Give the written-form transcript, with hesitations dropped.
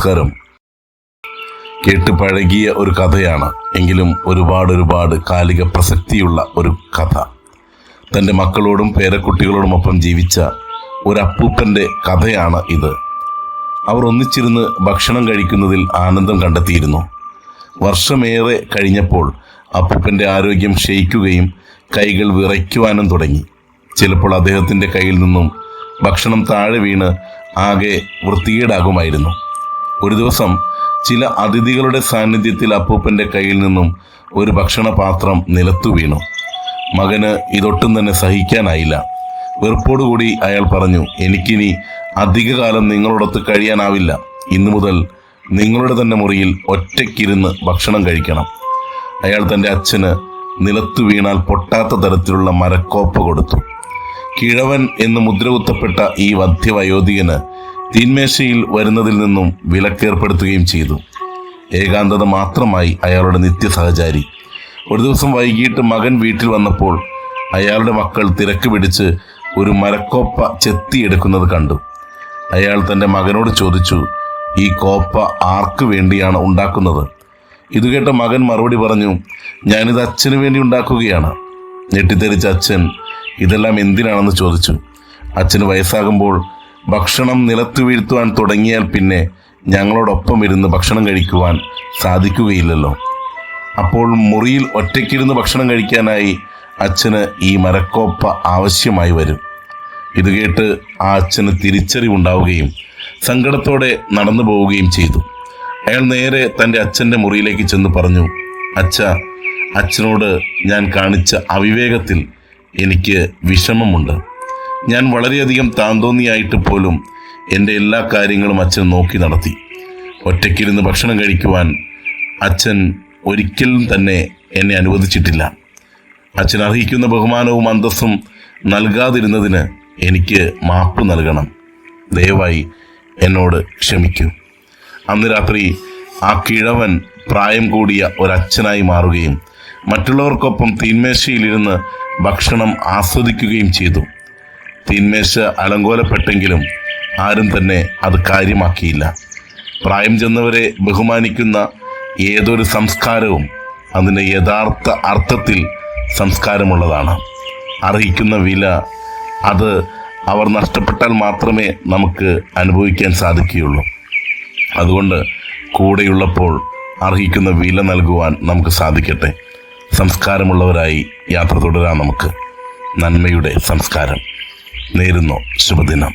നമസ്കാരം. കേട്ട് പഴകിയ ഒരു കഥയാണ്, എങ്കിലും ഒരുപാട് കാലിക പ്രസക്തിയുള്ള ഒരു കഥ. തൻ്റെ മക്കളോടും പേരക്കുട്ടികളോടുമൊപ്പം ജീവിച്ച ഒരു അപ്പൂപ്പൻ്റെ കഥയാണ് ഇത്. അവർ ഒന്നിച്ചിരുന്ന് ഭക്ഷണം കഴിക്കുന്നതിൽ ആനന്ദം കണ്ടെത്തിയിരുന്നു. വർഷമേറെ കഴിഞ്ഞപ്പോൾ അപ്പൂപ്പൻ്റെ ആരോഗ്യം ക്ഷയിക്കുകയും കൈകൾ വിറയ്ക്കുവാനും തുടങ്ങി. ചിലപ്പോൾ അദ്ദേഹത്തിൻ്റെ കയ്യിൽ നിന്നും ഭക്ഷണം താഴെ വീണ് ആകെ വൃത്തികേടാകുമായിരുന്നു. ഒരു ദിവസം ചില അതിഥികളുടെ സാന്നിധ്യത്തിൽ അപ്പൂപ്പൻ്റെ കയ്യിൽ നിന്നും ഒരു ഭക്ഷണപാത്രം നിലത്തു വീണു. മകന് ഇതൊട്ടും തന്നെ സഹിക്കാനായില്ല. വെറുപ്പോടുകൂടി അയാൾ പറഞ്ഞു, എനിക്കിനി അധികകാലം നിങ്ങളോടൊത്ത് കഴിയാനാവില്ല. ഇന്നു മുതൽ നിങ്ങളുടെ തന്നെ മുറിയിൽ ഒറ്റയ്ക്കിരുന്ന് ഭക്ഷണം കഴിക്കണം. അയാൾ തൻ്റെ അച്ഛന് നിലത്തു വീണാൽ പൊട്ടാത്ത തരത്തിലുള്ള മരക്കോപ്പ കൊടുത്തു. കിഴവൻ എന്ന് മുദ്രകുത്തപ്പെട്ട ഈ വയോധികന് തീന്മേശയിൽ വരുന്നതിൽ നിന്നും വിലക്കേർപ്പെടുത്തുകയും ചെയ്തു. ഏകാന്തത മാത്രമായി അയാളുടെ നിത്യസഹചാരി. ഒരു ദിവസം വൈകിട്ട് മകൻ വീട്ടിൽ വന്നപ്പോൾ അയാളുടെ മക്കൾ തിരക്ക് പിടിച്ച് ഒരു മരക്കോപ്പ ചെത്തിയെടുക്കുന്നത് കണ്ടു. അയാൾ തൻ്റെ മകനോട് ചോദിച്ചു, ഈ കോപ്പ ആർക്ക് വേണ്ടിയാണ് ഉണ്ടാക്കുന്നത്? ഇത് കേട്ട മകൻ മറുപടി പറഞ്ഞു, ഞാനിത് അച്ഛന് വേണ്ടി ഉണ്ടാക്കുകയാണ്. ഞെട്ടിത്തെറിച്ച അച്ഛൻ ഇതെല്ലാം എന്തിനാണെന്ന് ചോദിച്ചു. അച്ഛന് വയസ്സാകുമ്പോൾ ഭക്ഷണം നിലത്തു വീഴ്ത്തുവാൻ തുടങ്ങിയാൽ പിന്നെ ഞങ്ങളോടൊപ്പം ഇരുന്ന് ഭക്ഷണം കഴിക്കുവാൻ സാധിക്കുകയില്ലല്ലോ. അപ്പോൾ മുറിയിൽ ഒറ്റയ്ക്കിരുന്ന് ഭക്ഷണം കഴിക്കാനായി അച്ഛന് ഈ മരക്കോപ്പ ആവശ്യമായി വരും. ഇത് കേട്ട് ആ അച്ഛന് തിരിച്ചറിവുണ്ടാവുകയും സങ്കടത്തോടെ നടന്നു പോവുകയും ചെയ്തു. അയാൾ നേരെ തൻ്റെ അച്ഛൻ്റെ മുറിയിലേക്ക് ചെന്ന് പറഞ്ഞു, അച്ഛനോട് ഞാൻ കാണിച്ച അവിവേകത്തിൽ എനിക്ക് വിഷമമുണ്ട്. ഞാൻ വളരെയധികം താന്തോന്നിയായിട്ട് പോലും എൻ്റെ എല്ലാ കാര്യങ്ങളും അച്ഛൻ നോക്കി നടത്തി. ഒറ്റയ്ക്കിരുന്ന് ഭക്ഷണം കഴിക്കുവാൻ അച്ഛൻ ഒരിക്കലും തന്നെ എന്നെ അനുവദിച്ചിട്ടില്ല. അച്ഛൻ അർഹിക്കുന്ന ബഹുമാനവും അന്തസ്സും നൽകാതിരുന്നതിന് എനിക്ക് മാപ്പ് നൽകണം. ദയവായി എന്നോട് ക്ഷമിക്കൂ. അന്ന് രാത്രി ആ കിഴവൻ പ്രായം കൂടിയ ഒരച്ഛനായി മാറുകയും മറ്റുള്ളവർക്കൊപ്പം തീന്മേശയിലിരുന്ന് ഭക്ഷണം ആസ്വദിക്കുകയും ചെയ്തു. തീന്മേശ അലങ്കോലപ്പെട്ടെങ്കിലും ആരും തന്നെ അത് കാര്യമാക്കിയില്ല. പ്രായം ചെന്നവരെ ബഹുമാനിക്കുന്ന ഏതൊരു സംസ്കാരവും അതിൻ്റെ യഥാർത്ഥ അർത്ഥത്തിൽ സംസ്കാരമുള്ളതാണ്. അർഹിക്കുന്ന വില അത് അവർ നഷ്ടപ്പെട്ടാൽ മാത്രമേ നമുക്ക് അനുഭവിക്കാൻ സാധിക്കുകയുള്ളൂ. അതുകൊണ്ട് കൂടെയുള്ളപ്പോൾ അർഹിക്കുന്ന വില നൽകുവാൻ നമുക്ക് സാധിക്കട്ടെ. സംസ്കാരമുള്ളവരായി യാത്ര തുടരാം. നമുക്ക് നന്മയുടെ സംസ്കാരം നേരുന്നു. ശുഭദിനം.